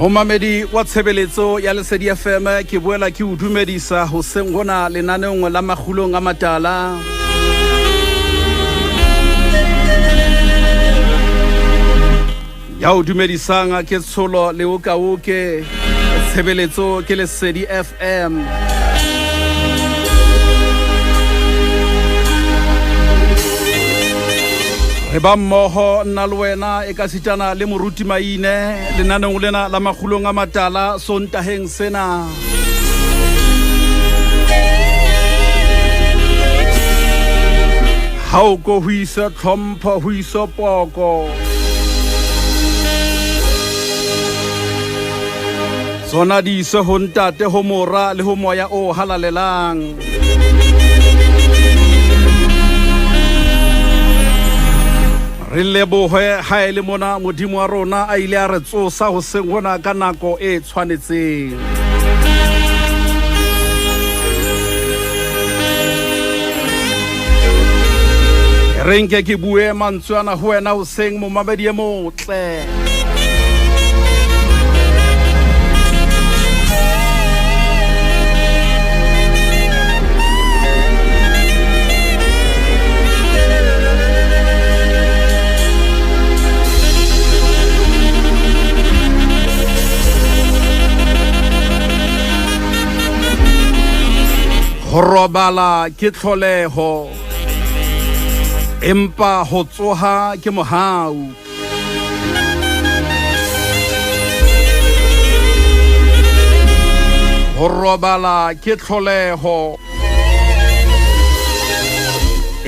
Momamedi wa tshebeletso ya Lesedi FM ke boela ke o dumedisa hoseng hona lenaneong la Makgulong A Matala. Ya o dumedisang ke Tsholo Leokaoke, tshebeletso ke Lesedi FM. Re ba mmoho nna le wena e ka sitana le Moruti Maine lenaneng lena la Makgulong A Matala sontaheng sena. Ha o go huisa tlhompho huiso poko sona di se ho ntate ho mora le ho moya o halalelang. Re lebohe ha ele mona modimo wa rona a ile a re tsosa ho sengona ka nako e tshwanetseng. Re nke ke bue mantswana ho wena ho seng momamedi e motle. Ho robala ke tlholeho, empa ho tsoha ke mohau. Ho robala ke tlholeho,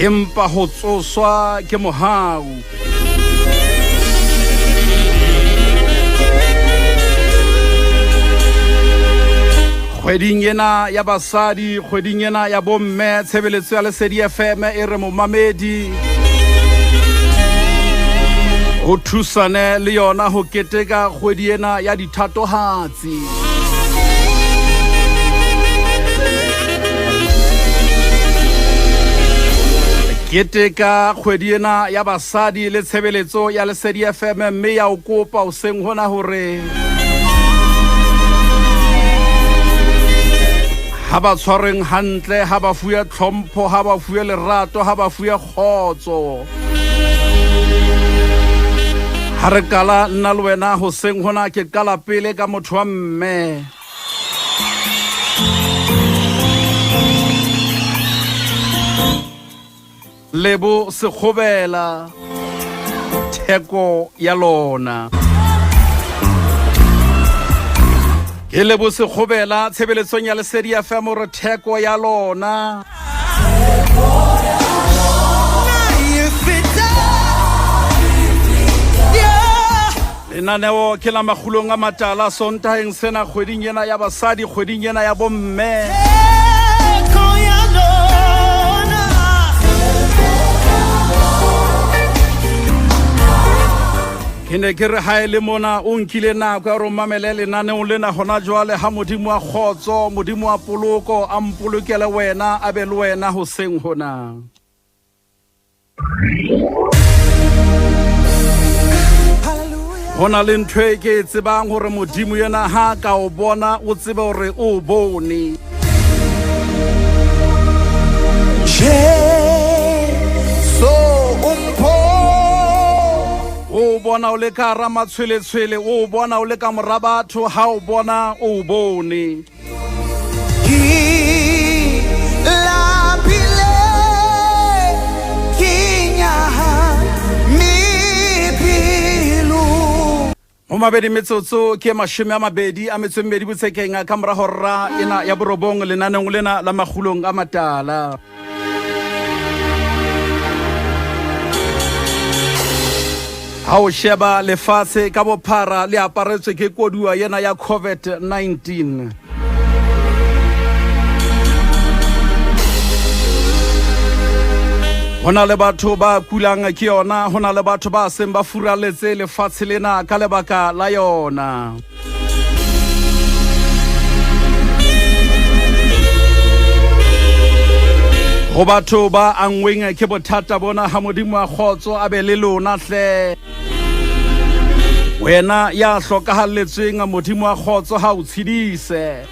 empa ho tsoswa ke mohau. Kgweding ena ya basadi, kgweding ena ya bomme, tshebeletso ya Lesedi FM e re momamedi o thusane le yona ho keteka kgwedi ena ya dithatohatsi. Keteka kgwedi ena ya basadi le tshebeletso ya Lesedi FM mme ya o kopa o seng hona hore ha ba tshwareng hantle, ha ba fuya tlhompho, ha ba fuya lerato, ha ba fuya kgotso. Ha re kala nna le wena ho seng hona ke kala pele ka motho wa mme. Lebo sekgobela theko ya lona. E le bo sekgobela tshebeletsong ya Lesedi FM re theko ya lona. Lenaneo ke la Makgulong A Matala sontaheng sena, kgweding ena ya basadi, kgweding ena ya bomme. Ke ne ke re ha ele mona o nkile nako ya romamele lenaneo lena hona jwale ha modimo wa kgotso, modimo wa poloko a mpolokele wena a be le wena ho seng hona. Hona le ntho e ke tsebang hore modimo yena ha ka o bona o tsebe hore o bone. O bona o le ka ra matshwele-tshwele, o bona o le ka mora batho, ha o bona o bone. Mo mabedi metsotso ke mashome a mabedi a metso e mmedi botsekeng ka mora hora ena ya borobong lenaneng lena la Makgulong A Matala. Ha o sheba lefatshe ka bophara le aparetswe ke koduwa yena ya COVID-19. Hona le batho ba kulang ke yona, hona le batho ba seng ba furaletse lefatshe lena ka lebaka la yona. Go batho ba angweng ke bothata bona ha modimo a kgotso a be le lona hle. wena ya hlokahalletsweng modimo wa kgotso ha o tshedise.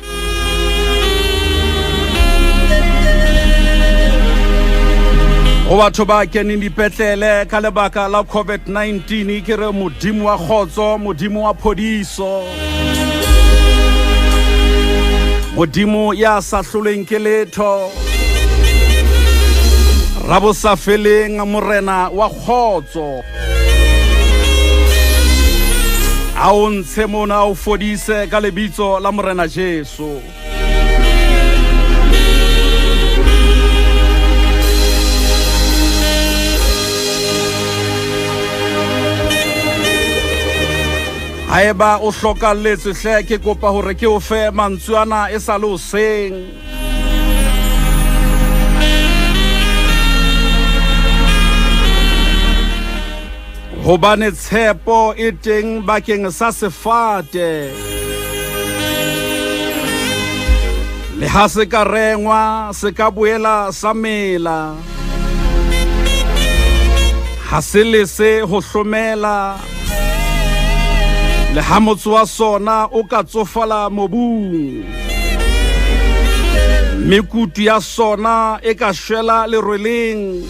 Go batho ba keneng dipetlele ka lebaka la COVID-19 ke re modimo wa kgotso, modimo wa phodiso, modimo ya sa hloleng ke letho, rabo sa feleng morena wa kgotso, a o ntshe mona o fodise ka lebitso la morena Jesu. Haeba o hlokalletswe hle ke kopa hore ke o fe mantswe ana e sa le hoseng. Hobane tshepo e teng bakeng sa sefate, le ha se ka rengwa se ka boela sa mela, ha se le se ho hlomela, le ha motse wa sona o ka tsofala mobung, mekutu ya sona e ka shwela lerweleng,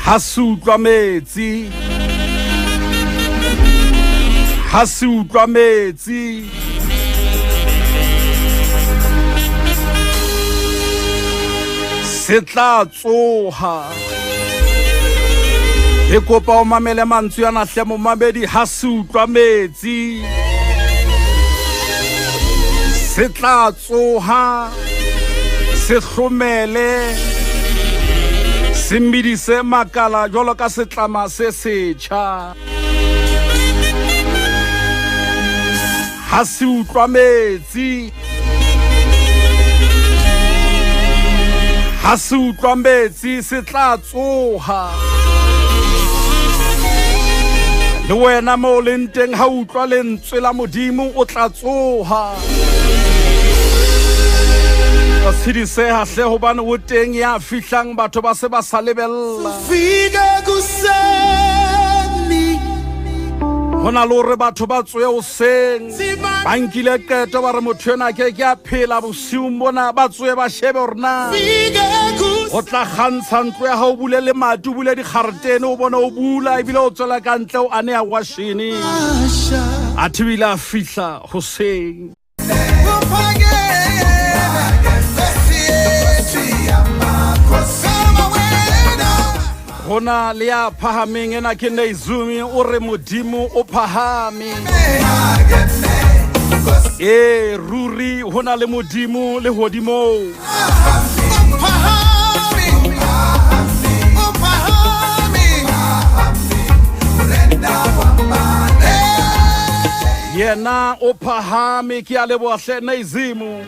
ha se utlwa metsi, ha se utlwa metsi, se tla tsoha. E kopa o mamele mantswe ana hle momamedi, ha se utlwa metsi se tla tsoha, se hlomele, se mmidise makala jwalo ka setlama se setjha. Ha se utlwa metsi, ha se utlwa metsi se tla tsoha. Le wena mo leng teng ha utlwa lentswe la modimo o tla tsoha. O tshidiseha hle hobane o teng ya fihlang batho ba se ba sa lebella. Hona le hore batho ba tsoye hoseng, ba nkile qeto ba re motho ena ke a phela bosiung bona, ba tsoye ba shebe hore na o tla kgantsha ntlo ya hao, bule le mati, o bule dikgaretene, o bona o bula ebile o tswela ka ntle o ane ya washene, a thibile a fihla hoseng. Hona le ya phahameng ena ke Neizumi o re modimo o phahame. Ruri hona le modimo le hodimo. Yena o phahame ke a leboha hle Neizimo.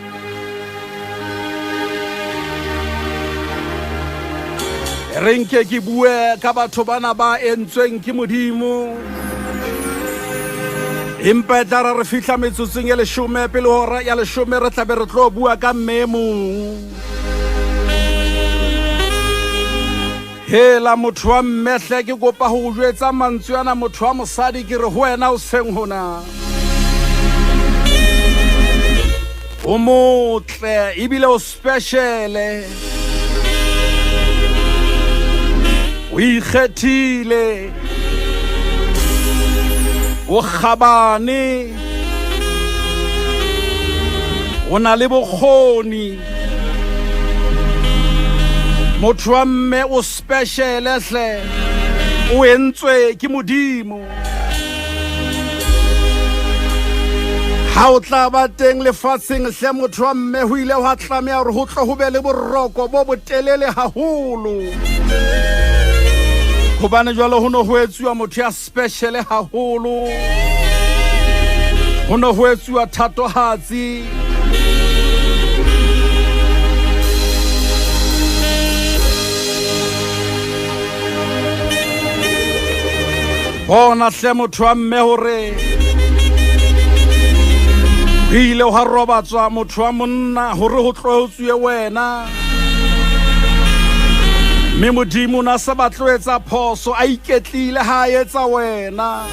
Re nke ke bue ka batho bana ba entsweng ke modimo, empa e tla re fihla metsotsong ya 10 pele hora ya 10 re tlabe re tlo bua ka mmemong. Hela motho wa mmehle ke kopa ho jwetsa mantswe ana, motho wa mosadi ke re ho wena o seng hona o motle ebile o speciale, o ikgethile, o kgabane, o na le bokgoni, motho wa mme o speciale hle, o entswe ke modimo. Ha o tla ba teng lefatsheng hle motho wa mme ho ile ho tlameha hore ho tlo ho be le boroko bo botelele haholo, hobane jwale ho no ho etsuwa motho ya special haholo, ho no ho etsuwa thatohatsi. Bona hle motho wa mme hore ile ha robatswa motho wa monna hore ho tlo tsuwe wena, mme Modimo na sa batlo etsa phoso a iketlile ha etsa wena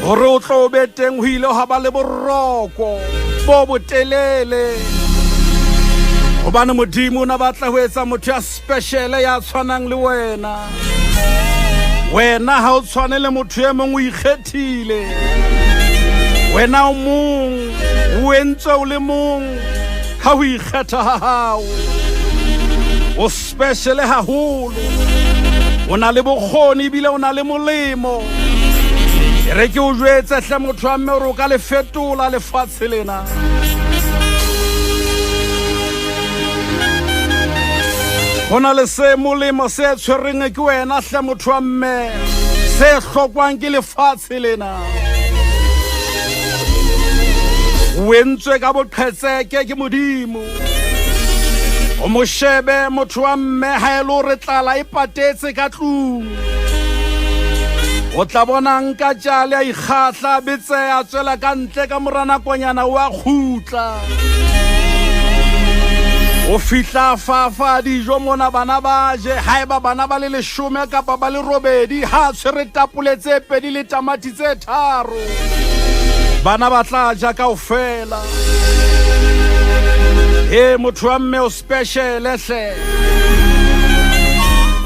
gore o tlo be teng ho ile ha ba le boroko bo botelele gobane Modimo na batla ho etsa motho ya special ya tshwanang le wena ha o tshwane le motho e mongwe o ikgethile wena o mong o entse o le mong ha o ikgetha ha hao o special haholo o na le bokgoni bile o na le molemo re ke o jwetse hle motho wa mme o ka le fetola lefatshe lena hona le se molemo se tshwereng ke wena hle motho wa mme se hlokwang ke lefatshe lena o entswe ka boqhetseke ke Modimo o mo shebe motho wa mme ha e le re tlala e patetse ka tlung o tla bona nka tjale a ikgatla betse a tswela ka ntle ka morana konyana wa khutla o fitla fafa dijo mona bana ba je haeba bana ba le 10 kapa ba le 8 ha tshwere tapole tse 2 le tamati tse 3 bana ba tla ja kaofela motho wa mme o special hle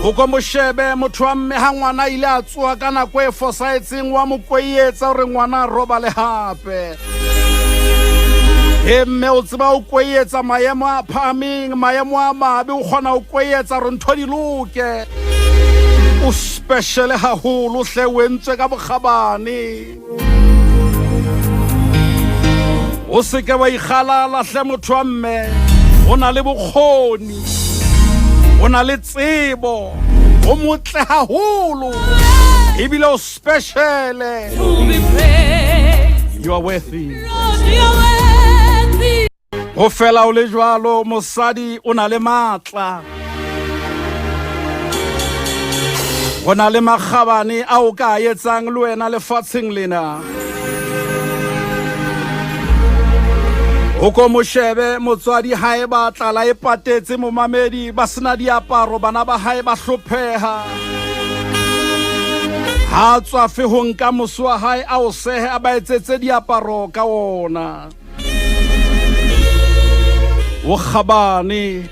o ko mo shebe motho wa mme ha ngwana ile a tsoa ka nako e fosahetseng wa mo koietsa hore ngwana a roba le hape mme o tseba o koietsa maemo a phaming maemo a mabe o kgona o koietsa hore ntho di loke o special haholo hle o entswe ka bokgabane o se ke wa ikgalala hle motho wa mme o na le bokgoni o na le tsebo o motle haholo ebile o special you are worthy o fela o le jwalo mosadi o na le matla o na le makgabane a o ka etsang le wena lefatsheng lena o ko mo shebe motswadi hae ba tlala e patetse mo mamedi ba sena diaparo bana ba hae ba hlopheha ha tswa fe ho nka moswa hae a o sehe a ba etsetse diaparo ka ona o khabane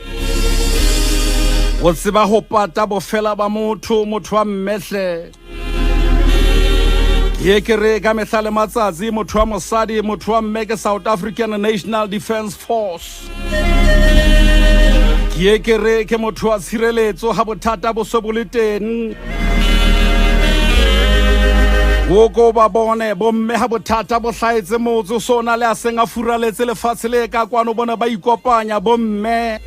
o tseba ho pata bofela ba motho wa mmehle ye ke re ka mehla le matsatsi motho wa mosadi motho wa mme ke South African National Defence Force ye ke re ke motho wa tshireletso ha bothata bo so bo le teng wo go ba bone bo mme ha bothata bo hlaetse motso sona le a senga furaletse lefatshe le ka kwano bona ba ikopanya bo mme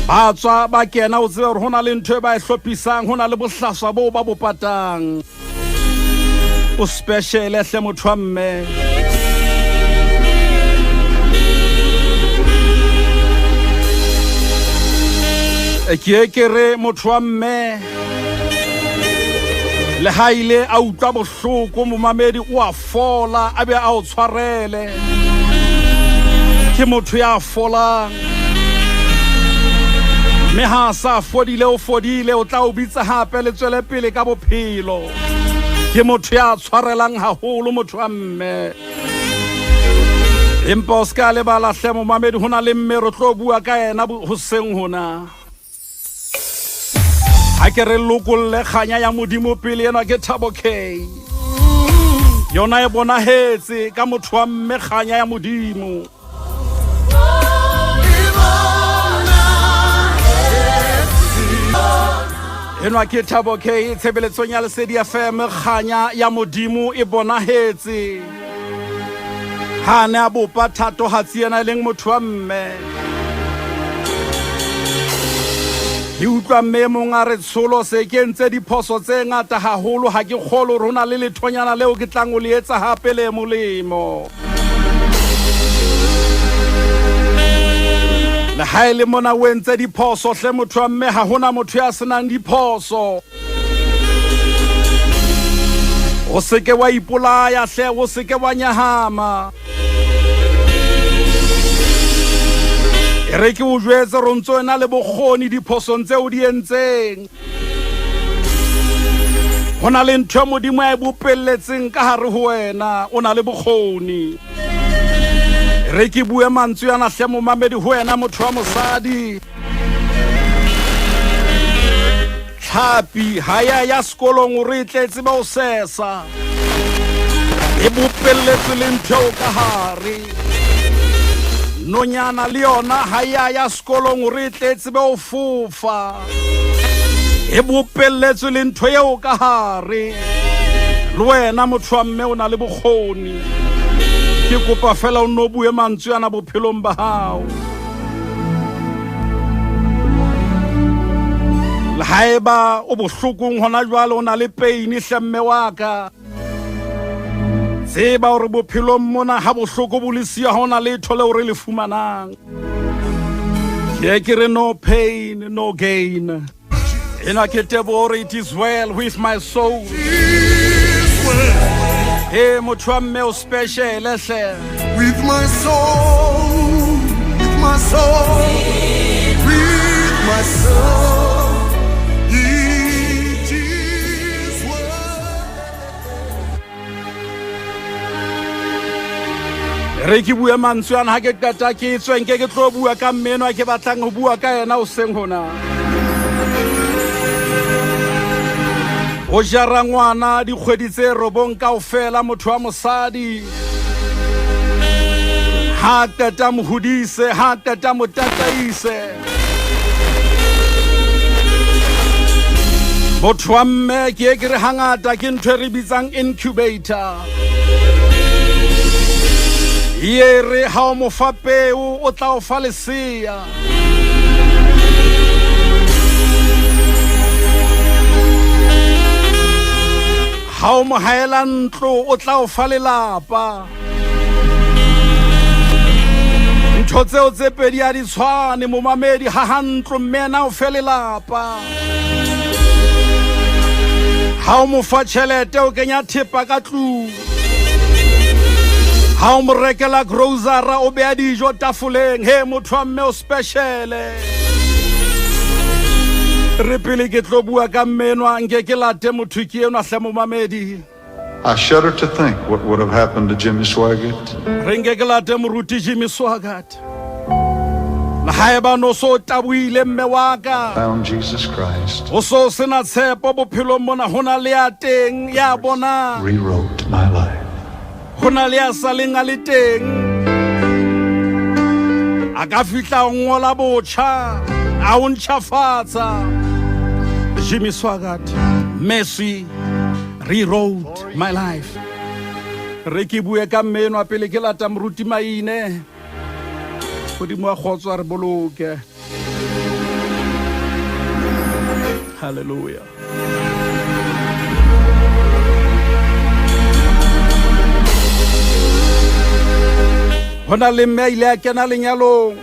ba tswa ba kena o tsere hona le ntwe ba e hlophisang hona le bohlaswa bo ba bo patang o special hle motho wa mme ke re motho wa mme le haile a utlwa bohloko mo mamedi o a fola a be a o tshwarele ke motho ya folang me ha sa fodile o tla o bitsa hape le tswele pele ka bophelo ke motho ya tshwarelang haholo motho wa mme empa o ska le bala hle mo mamedi hona le mme re tlo bua ka yena hoseng hona ha ke re lokolle khanya ya Modimo pele ena ke Leokaoke yona e bona hetse ka motho wa mme khanya ya Modimo enwa ke Leokaoke tshebeletsong ya Lesedi FM khanya ya Modimo e bona hetse ha ne a bopa thato ha tsiena leng motho wa mme di utlwa mme mong a re Tsholo se ke ntse diphoso tse ngata haholo ha ke kgolo rona le lethonyana leo ke tlang o le etsa hape le molemo le haele mona o entse diphoso hle motho wa mme ha hona motho ya senang diphoso o se ke wa ipolaya hle o se ke wa nyahama re ke o jwetse re ntse na le bokgoni diphosong tse o di entseng hona le ntho modimo a bopelletseng ka hare ho wena o na le bokgoni re ke bue mantswe yana hle mo mamedi ho wena motho wa mosadi tlhapi haya ya sekolong o re tletse ba o sesa e bopelletse le ntho ka hare nonyana le yona haya ya sekolong o re tletse ba o fofa e bopelletse le ntho eo ka hare le wena motho wa mme o na le bokgoni ke kopa fela o no bue mantswe yana bophelong ba hao le haeba o bohlokong hona jwale o na le pain hlemme wa ka tseba hore bophelong mona ha bohloko bo le siya hona letho leo re le fumanang ke re no pain no gain ena ke tebore it is well with my soul hey motho wa mme o special hle with my soul with my soul with my soul it is well re ke bua mantswe ana ha ke qeta ke tsweng ke tlo bua ka mmeno ke batlang ho bua ka yena o seng hona o jara ngwana dikgwedi tse robong kaofela motho wa mosadi ha qeta mo hodise ha qeta mo tataise motho wa mme ke re hangata ke ntho re bitsang incubator ye re ha o mo fa peo o tla o fa lesea ha o mo haela ntlo o tla o fa lelapa ntho tseo tse pedi a di tshwane mo mamedi ha ntlo mmena o fe lelapa ha o mo fa tjhelete o kenya thepa ka tlung ha o mo rekela grocery o beha dijo tafoleng he motho wa mme o special re pele ke tlo bua ka mmenwa nke ke late motho ke eno a hle mo mamedi I shudder to think what would have happened to Jimmy Swaggart. re nke ke late Moruti Jimmy Swaggart la haeba no so tabuile mme wa ka Found Jesus Christ. o so sena tshepo bophelong mona hona le ya teng ya bona Rewrote my life. hona le ya saleng a le teng a ka fitla o ngola botjha a o ntjhafatsa Jimmy Swaggart Messi rewrote my life re ke bue ka mmeno a pele ke lata Moruti Maine godimo a kgotswa re boloke hallelujah hona le mme ile a kena lenyalong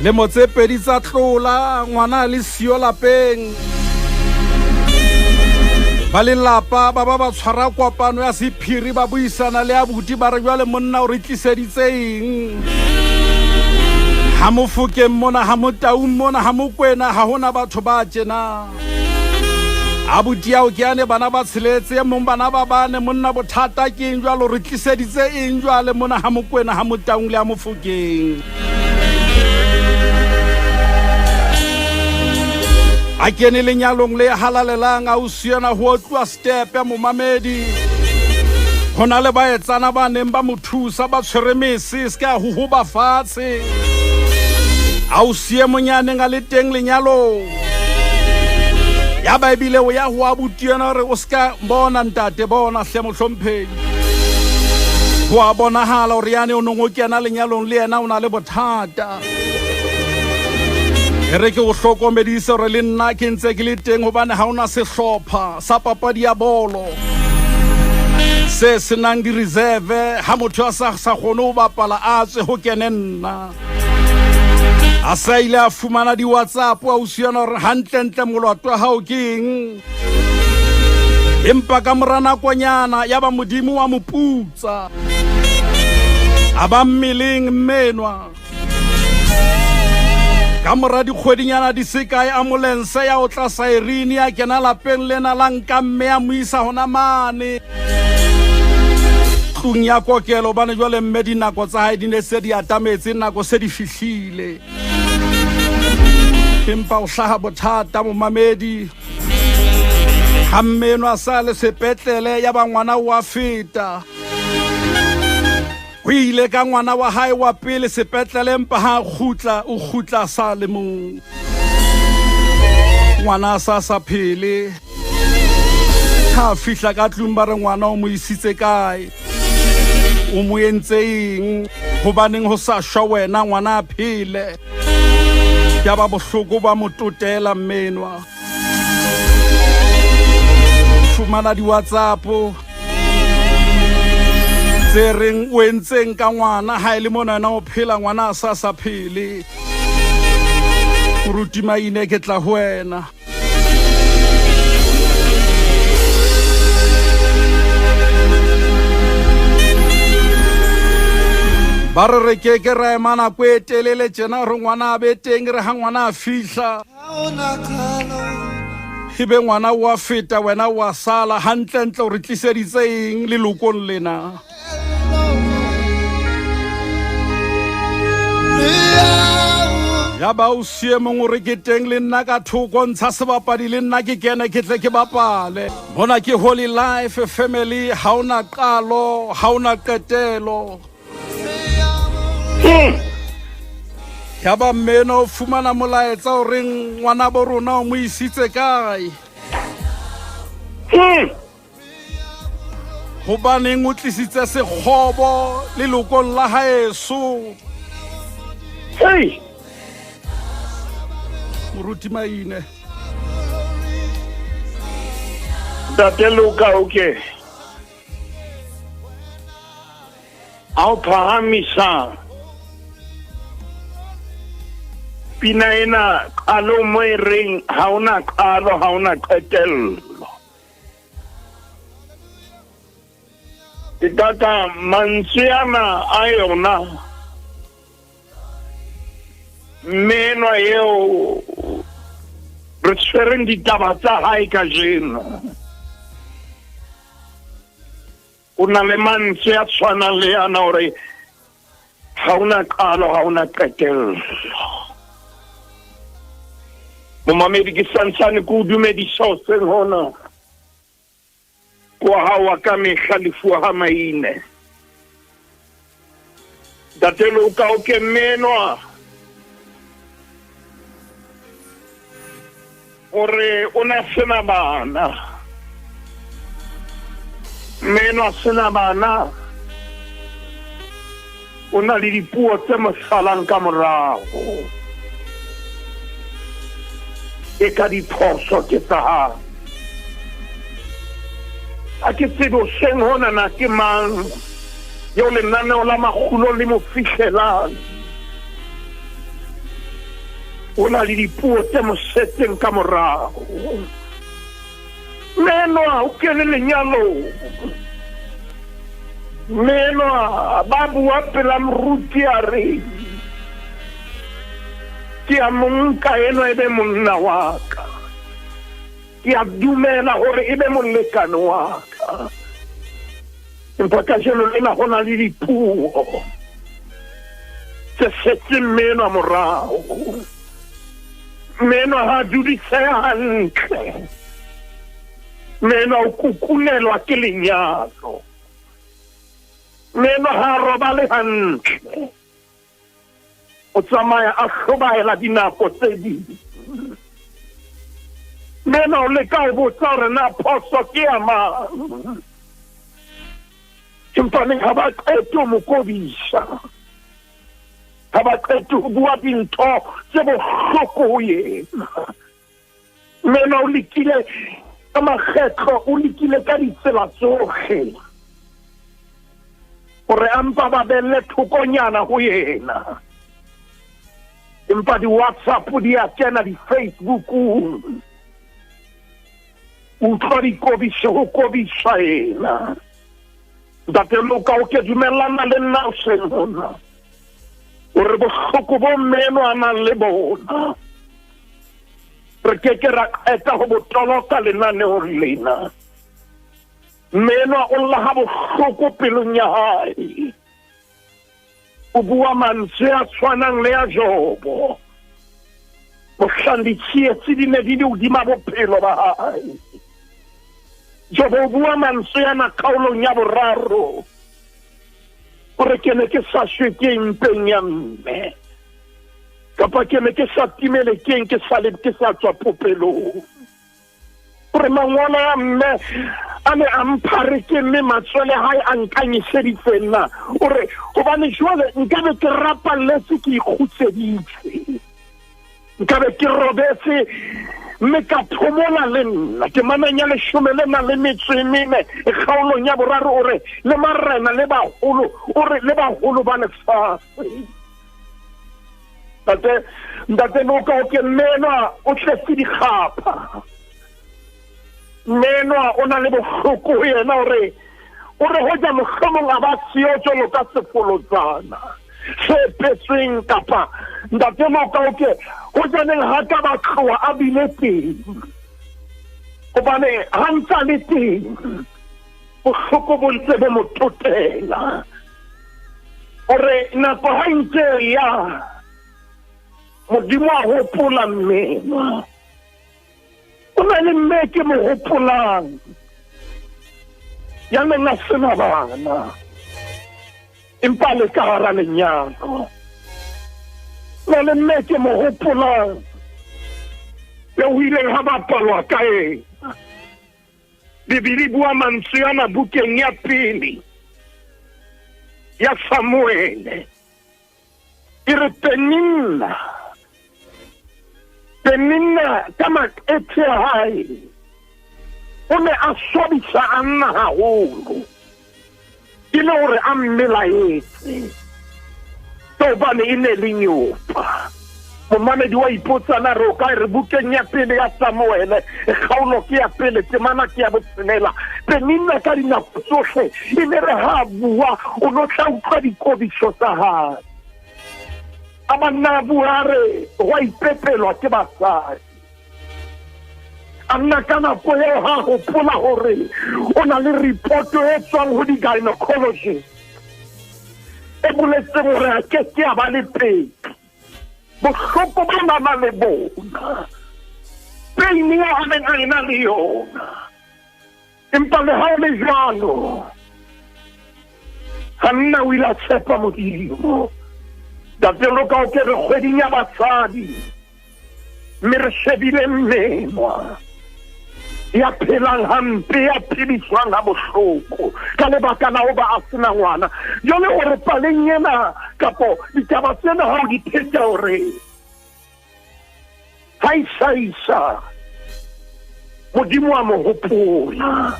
le motse pedi tsa tlola ngwana le sio lapeng ba lelapa ba tshwara kopano ya sephiri ba buisana le abuti ba re jwale monna o re tliseditseng ha mo fokeng mona ha mo taung mona ha mo kwena ha hona batho ba tjena abuti ya o ke ane bana ba tsheletse mong bana ba bane monna bothata ke eng jwalo re tliseditse eng jwale mona ha mo kwena ha mo taung le ha mo fokeng a kene lenyalong le halalelang a o siana ho tloa step ya mo mamedi hona le ba etsana ba neng ba mo thusa ba tshwere mese ska ho ba fatshe a o sie monyane nga le teng lenyalong ya baibile o ya ho abuti yena re o ska bona ntate bona hle mohlompheng ho a bonahala hore yane o nongo kena lenyalong le yena o na le bothata re ke o hlokomedise hore le nna ke ntse ke le teng hobane ha ona sehlopha sa papadi ya bolo se senang di reserve ha motho a sa kgone ho bapala a tswe ho kene nna a sa ile a fumana di WhatsApp a usiana hore hantle molato wa hao ke eng empa ka mora nakonyana ya ba modimo wa moputsa a ba mmeleng menwa ka mora dikgwedinyana di se kae ambulance ya o tla Sairene ya kena lapeng lena la nka mme ya mo isa hona mane tlung ya kokelo bane jwale mme dinako tsa hae di ne se di atametse nako se di fihlile empa o hlaha bothata mo mamedi ha mmeno a sa le sepetlele ya ba ngwana wa feta o ile ka ngwana wa hae wa pele sepetlele empa ha o khutla sa le mong ngwana sa phele ha fihla ka tlung ba re ngwana o mo isitse kae o mo entseng hobaneng ho sa shwa wena ngwana a phele ya ba bohloko ba mototela mmenwa fumana di WhatsApp tse reng o entseng ka ngwana ha ile mona na o phela ngwana a sa phele Moruti Maine ke tla ho wena ba re ke ra emana ko etelele tjena re ngwana a be teng re ha ngwana a fihla hibe ngwana wa feta wena wa sala hantle ntle re tliseditse eng le lokong lena ya ba o sie mong re ke teng le nna ka thoko ntsha sebapadi le nna ke kene ke tle ke bapale bona ke Holy Life family ha ona qalo ha ona qetelo ya ba mmeno o fumana molaetsa o reng ngwana bo rona o mo isitse kae hobaneng o tlisitse sekgobo le lokong la haeso Moruti Maine Tate Leokaoke ao phahamisa pina ena qalo mo e reng ha ona qalo ha ona qetello tata mantsiana a yona meno eo re tshwereng ditaba tsa hae ka jeno o na le mantswe a tshwanang le yana hore ha ona qalo ha ona qetello Momamedi ke santsane ko dumedisa o seng hona kwa hawa ka mehla lefu ha Maine Tate Leokaoke menwa ore ona sena bana menwa sena bana ona le dipuo tse mo salang ka morago e ka diphoso ke tsa a ke tsebo seng hona na ke mang yo le nana la Makgulong le mo fihlelang o na le dipuo tse mo setseng ka morago menwa o kene lenyalo menwa ba bua pela Moruti a re ke a monka eno ebe monna wa ka ke a dumela hore ebe molekane wa ka empa ka jeno lena go na le dipuo tse setseng menwa morago menwa ha dudisega hantle menwa o kukulelwa ke lenyalo menwa ha robale hantle o tsamaya a hlobaela dinako tse ding menwa o leka o botsa hore na phoso ke ya mang empaneng ha ba qete o mo kobisa ha ba qete ho bua dintho tse bohloko ho yena menwa o lekile ka makgetlo o lekile ka ditsela tsohle hore ampa ba belle thokonyana ho yena empa di WhatsApp di a kena di Facebook utlwa di kobisha ho kobisha yena Ntate Leokaoke dumellana le nna hoseng hona hore bohloko bo mmeno a nang le bona re ke ra qeta ho botoloka lenaneong lena. Mmeno o lla ha bohloko pelong ya hae, o bua mantswe a tshwanang le ya Jobo. Mohlang ditsietsi di ne di le hodima bophelo ba hae, Jobo o bua mantswe ana kgaolong ya boraro hore ke ne ke sa shwe ke mpeng ya mme, kapa ke ne ke sa timele keng ke sa tswa popelong, hore mangolo ya mme a ne a mphare ke mme matswele hae a nkanyiseditse nna, hore hobane jwale nkabe ke rapalletse ke ikgutseditse, nkabe ke robetse mme ka phomola le nna ke mananya 14 kgaolong ya boraro hore le marena le baholo ba lefatshe. Ntate Leokaoke mmeno o tletse dikgapha, mmeno o na le bohloko ho yena hore hoja mohlomong a ba siyo jwalo ka sefolotsana se petsweng, kapa ntate Leokaoke hojaneng ha ka ba tloha a bile teng, hobane ha ntsa le teng bohloko bo ntse bo mo totela, hore nako ha ntse ya Modimo a hopola mmeno. O na le mme ke mo hopolang ya neng a sena bana, empa le ka hara lenyalo. Na le mme ke mo hopolang ya o ileng ha bapalwa ka ena. Bibili bua mantswe ana bukeng ya pele ya Samuele, e re Penina ka maethe a hae o ne a swabisa a nna haholo, e le hore a mmelaetse tobane e ne le nyopa. Momamedi wa ipotsana re o ka re bukeng ya pele ya Samuele, kgaolo ke ya pele, temana ke ya botshelela. Penina ka dinako tsohle e ne re ha bua o no tla utlwa dikobiso tsa hae. Amanna buhare wa ipepelwa ke basadi. Anna ka nako eo ha hopola hore o na le report e tswang ho di-gynecologist e boletseng hore a ke a ba le peki. Bohloko ba na le bona, peini ya haneng a ena le yona, empa le ha o le jwalo ha nna o ile a tshepa Modimo. Ntate Leokaoke re kgweding ya basadi mme re shebile mmenwa ya phelang hampe, ya phediswang ha bohloko ka lebaka la hoba a sena ngwana. Jwale hore paleng ena kapo ditaba tsena ha o di phetha hore ha isa Modimo a mo hopola.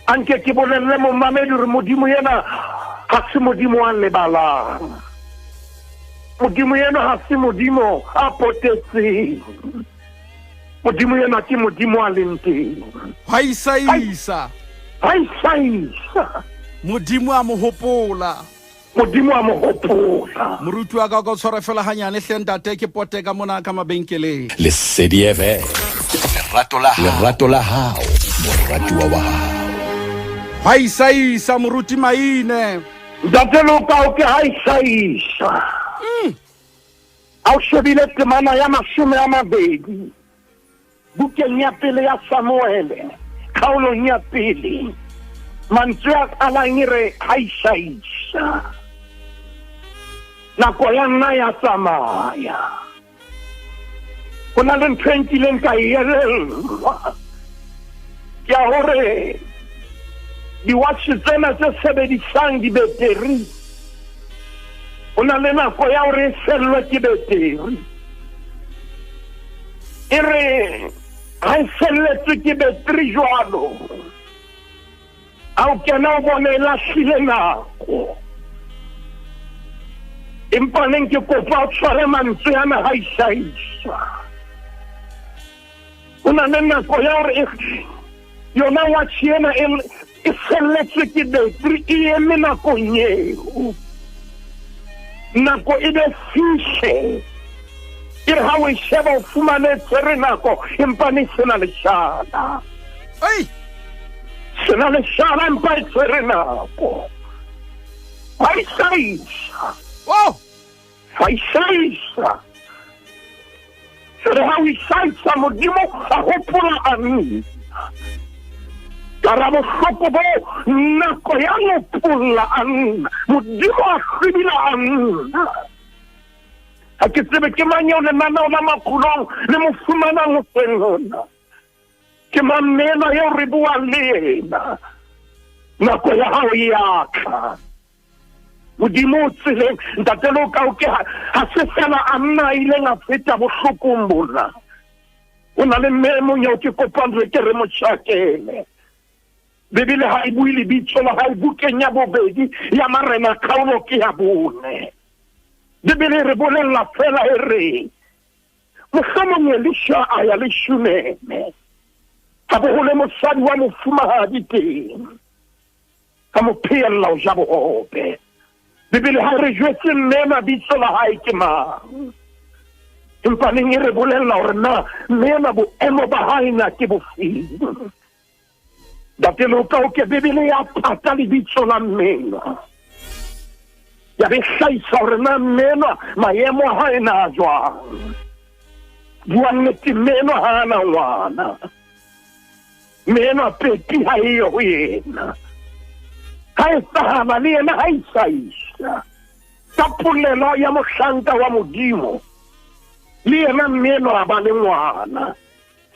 Anke ke bolelle momamedi hore Modimo yena ha se Modimo a lebalang, Modimo yena ha se Modimo a potetseng, Modimo yena ke Modimo a leng teng. Ha isa Modimo a mo hopola, Modimo a mo hopola. Moruti wa ka o tshwara fela hanyane hle ntate ke poteka mona ka mabenkeleng. Lesedi FM, lerato la hao, moratuwa wa hao. Ha isa Moruti Maine. Ntate Leokaoke ha isa a o shebile temana ya 20 bukeng ya pele ya Samuele, kgaolong ya pele, mantswe a qalang re ha isa nako ya nna ya tsamaya. Ho na le ntho e nkileng ka e elellwa ke hore di-watch tsena tse sebedisang dibeteri o na le nako ya hore e fellwe ke beteri. E re ha e felletswe ke beteri jwalo, ha o kena o bone e lahlile nako. Empa neng ke kopa o tshware mantswe ana ha isa. O na le nako ya hore yona watch ena e selletse ke betri e eme nakong eo nako e be fihle ke ha o sheba o fumane tsere nako empa ne sena le shana sena le shana empa e tsere nako Faisaisa Sere ha o isaisa modimo a hopola a nna Karabo hlopo bo nako ya lopola a nna modimo a hlwibila a nna ha ke tsebe ke mang eo lenaneo la Makgulong le mo fumanang hoseng hona ke mamela eo re buang le yena nako ya hao e a tla modimo o tseleng ntate Leokaoke ha se fela a nna a ileng a feta bohlokong bona o na le memong eo ke kopantswe ke re mo tjhakele Bebele ha e bue lebitso la hae bukeng ya bobedi ya marena kgaolo ke ya bone Bebele re bolella fela e reng mohlomong Elisha a ya le Shuneme ha bo hole mosadi wa mofumahadi teng ka mo phehella ho ja bohobe Bebele ha re jwetse mme mabitso la hae ke mang empa neng re bolella hore na mme boemo ba hae na ke bofeng Ntate Leokaoke Bebele ya pata lebitso la mmena ya be hlaisa hore na mmena maemo a hae na jwang bua nnete mmena ha ana ngwana mmena pepi ha eyo ho yena ha e sahaba le yena ha isaisa ka polelo ya mohlanka wa modimo le yena mmena a ba le ngwana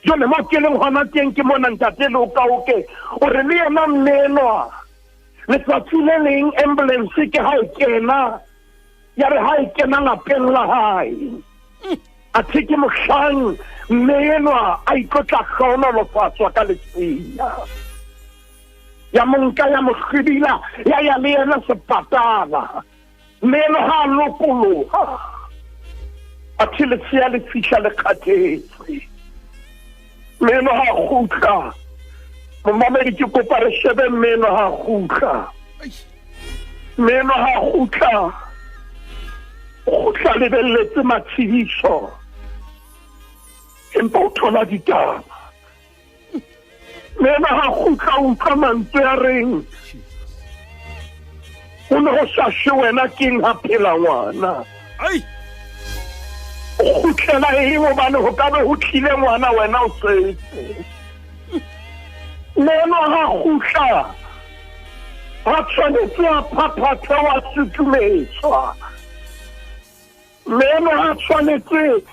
jone mo ke leng hona teng ke mona ntate Leokaoke o re le yena mmena letsatsi le leng ambulance ke ha e kena ya re ha e kena lapeng la hae a tshike mohlang mmena a ikotla kgona lo fatswa ka letsia ya monka ya mohlibila ya le yena sepatala mmena ha lokoloha a tshile le fihla le khathetse mmena ha khutla Mamedi ke kopa re shebe mmena ha khutla mmena ha khutla lebelletse matshediso empa o thola ditaba mmena ha khutla o utlwa mantswe a reng o ne ho sashe wena keng ha phela ngwana o khutlela eng hobane ho ka be ho tlile ngwana wena o setse mmena ha khutla ha tshwanetse a phaphatha wa sutumetswa mmena ha tshwanetse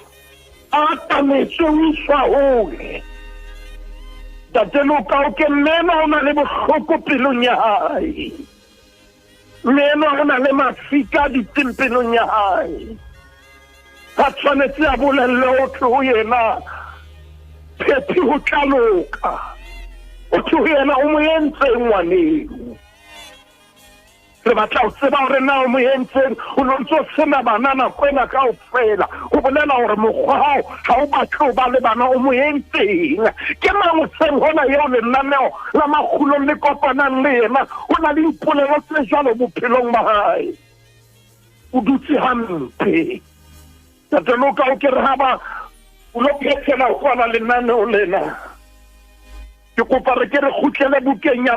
a tametse o iswa hole ntate Leokaoke mmena o na le bohloko pelong ya hae mmena o na le mafika ditempelong ya hae ha tshwanetse a bolelle hotlhe ho yena phephi ho tla loka hotlhe ho yena o mo entseng ngwaneo re batla ho tseba hore na o mo entseng o no ntso sena bana nako ena kaofela ho bolela hore mokgwa hao ha o batle ho ba le bana o mo entseng ke mang hoseng hona eo lenaneo la Makgulong le kopanang le yena o na le dipolelo tse jwalo bophelong ba hae o dutse hampe Ntate Leokaoke re haba o lo phethela ho kwana lenaneo lena ke kopa re ke re khutlele bukeng ya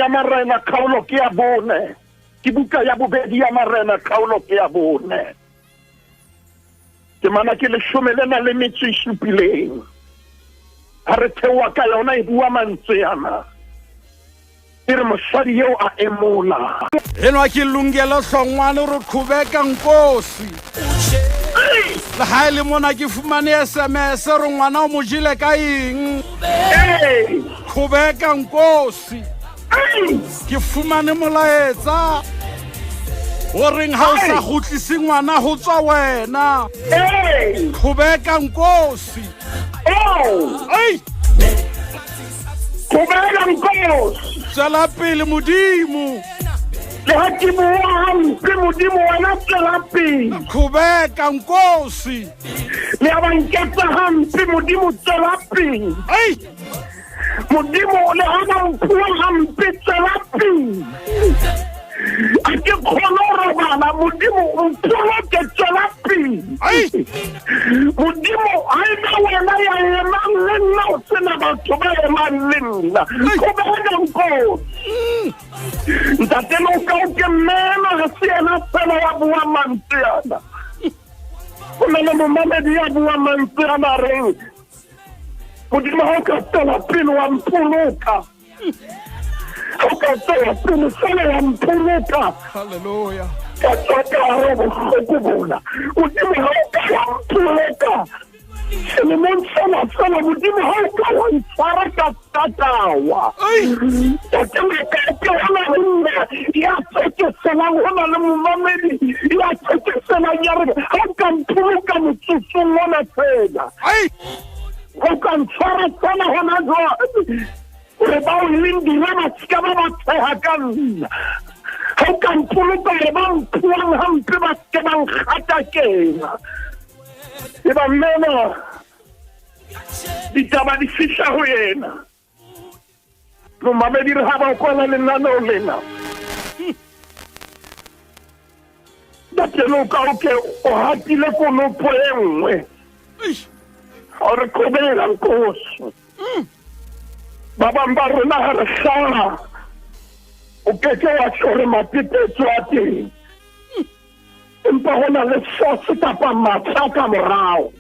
marena kgaolo ke ya bone ke buka ya bobedi ya marena kgaolo ke ya bone ke mana ke 17 ha re thewa ka yona e bua mantswe yana e re mosadi eo a emola enwa ke lungelo hlongwane re khubeka nkosi le ha ile mona ke fumane SMS re ngwana o mojile ka eng khubeka nkosi ke fumane molaetsa o reng ha o sa khutlise ngwana ho tswa wena khubeka nkosi khubeka nkosi tsala pele modimo le ha ke bua hampe modimo wena tsela pele khubeka nkosi le abanketsa hampe modimo tsela pele modimo le ha ba mpua hampe tsela pele a ke kgona go robala modimo o mpula ke tsela pele modimo a ena wena ya emang le nna o sena batho ba emang le nna go bega nko ntate Leokaoke mmena ga se ena fela ya bua mantsana go na le momamedi ya bua mantsana reng modimo ga o ka tsela pele wa mpoloka Hallelujah. Re ba o lindile batšhika ba ba tshega ka nna ga o ka mpoloka re ba mphuang hampe ba seke ba nkgata kena e ba mmena ditaba di fitlha go yena momamedi re ga ba o kwana lenaneo lena ntate Leokaoke o hatile konopo e nngwe ga o re kgobela nkosi ba bang ba rona ga re hlaga o keke wa tshore mapetetso a teng empa go na le sose kapa matlha ka morago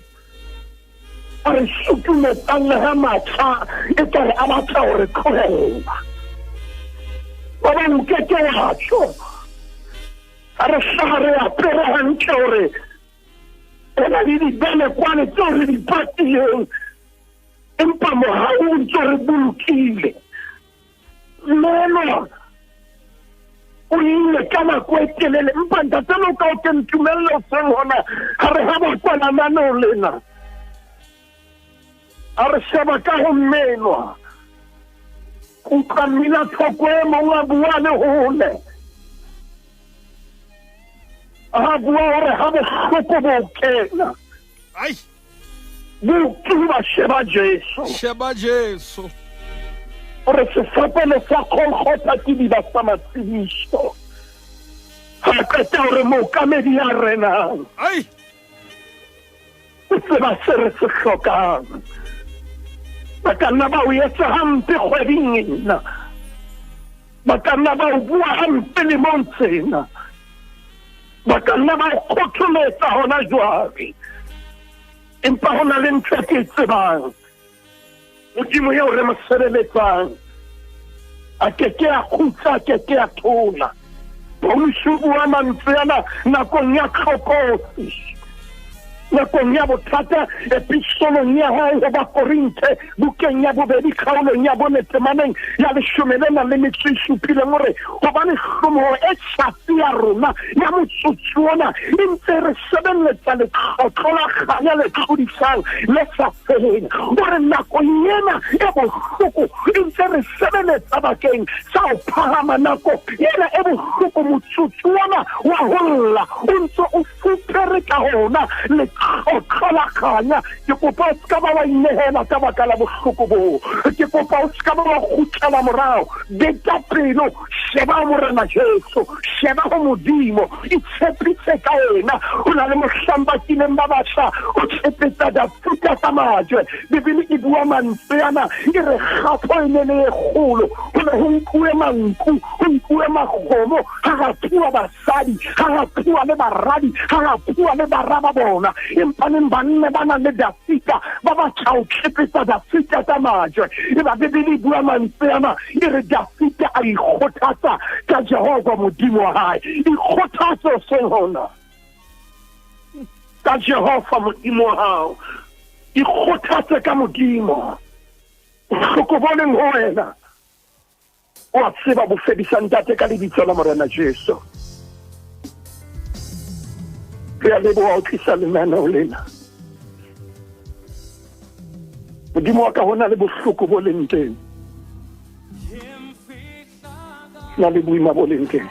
a re sutumetang le ga matlha e kare a batla go re tlogela ba bang o keke wa tso ga re hlaga re apere gantle gore go na le dibene kwane tseo re di patileng empa mohau o ntse re bolokile mmena o ile ka nako e telele empa ntate Leokaoke ntumelele o seng gona ga re ga bakwana naneo lena a re sheba ka go mmenwa utlwa mmina tlhoko e mongwe a bua le gole a bua gore ga bohloko bo kena Bukiwa sheba Jesu. Ore sefapelo sa kgolgotha ke di ba sa matsebiso. Ha qeta hore mookamedi ya renang. Se ba se re se hlokang. Ba ka nna ba o etsa hampe kgweding ena. Ba ka nna ba o bua hampe lemong tsena. Ba ka nna ba o kgotholetsa hona jwale. Empa go na le ntho ke e tsebang modimo eo re mo sebeletsang a keke a khutsa a keke a thola bomosubu wa mantswe ana nakong ya tlhokosi nakong ya bothata epistolong ya hae go bakorinthe bukeng ya bobedi kgaolong ya bonetemaneng ya 17 gore gobane hlomogo e tšhasi ya rona ya motsotso ona e ntse re sebeletsa letlotlo la kganya le tlhodisang le sa feleng gore nakong ena e bohloko e ntse re sebeletsa bakeng sa go phagama nako ena e bohloko motsotso ona wa holla o ntse o fupere ka gona tlholaganya ke kopa o ska ba wa inehela ka baka la bohloko bo ke kopa o ska ba wa khutlela morao beta pelo sheba morena Jesu sheba go modimo itshepitse ka wena o na le mohlamba kileng ba batla o tshepetsa da futa ka majwe bibele e bua mantswe ana e re gapo e ne le kgolo o ne ho nkuwe manku ho nkuwe magomo ha ga pua basadi ha ga pua le baradi ha ga pua le baraba bona empaneng banne ba na le dafika ba ba tšhaotšhepetsa dafika tsa majwe e ba bibele e bua mantswe ana e re dafika a ikgothatsa ka Jehova modimo wa hae ikgothatsa o seng hona ka Jehova modimo wa hao ikgothatse ka modimo bohloko boneng ho wena o a tseba bo fedisa ntate ka lebitso la morena Jesu re a leboha o tlisa lenaneo lena modimo wa ka ho na le bohloko bo leng teng na le boima bo leng teng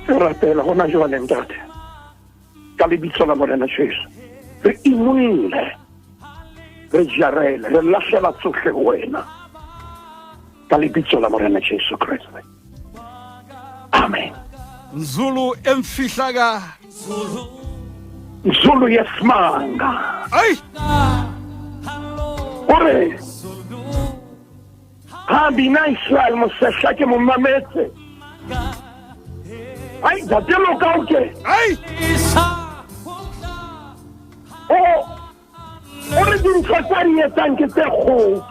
re rapela gona jwale ntate ka lebitso la morena Jesu re inwile re jarele re lahlela tsohle ho wena ka lebitso la Morena Jesu Kriste. Amen. Zulu emfihla ka Zulu yesimanga. ay Ore hambi na Israel mosehla ke mo mametse. Ai da Leokaoke. ay Ore dintho tsa di etsang ke tse kgolo.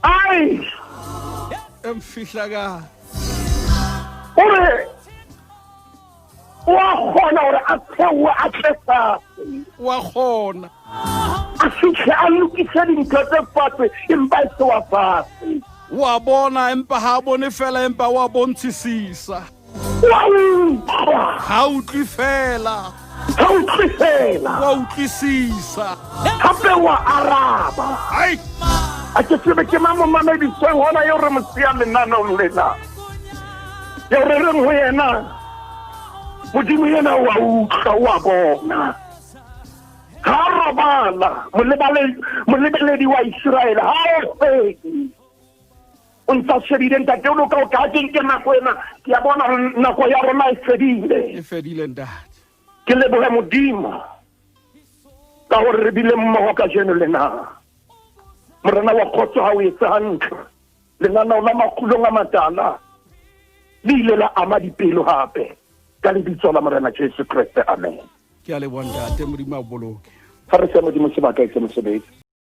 Ai emfihla ka ore wa khona ore a thewa a tlesa wa khona a fihle a lokise dintho tse fatshe empa se wa fatshe wa bona empa ha bone fela empa wa bontshisisa wa utlwa ha utlwi fela ha utlwisela wa utlwisisa hape wa araba ay a ke tsebe ke mamo mameditsweng hona yo re mosia lenanong lena yo re reng ho yena modimo yena wa utlwa wa bona ha robala molebeledi wa Israel ha o fedi o ntsa shebile ntate o loka o ka ke nako ena ke ya bona nako ya rona e fedile ntate ke lebohe modimo ka hore re bile mmoho ka jeno lena Morena wa khotso ha o etsa hantle lenanao la Makgulong A Matala le ile la ama dipelo hape ka lebitso la Morena Jesu Kriste. Amen. ke a le bontate modimo a boloke Ha re se modimo sebaka e se mosebetsi.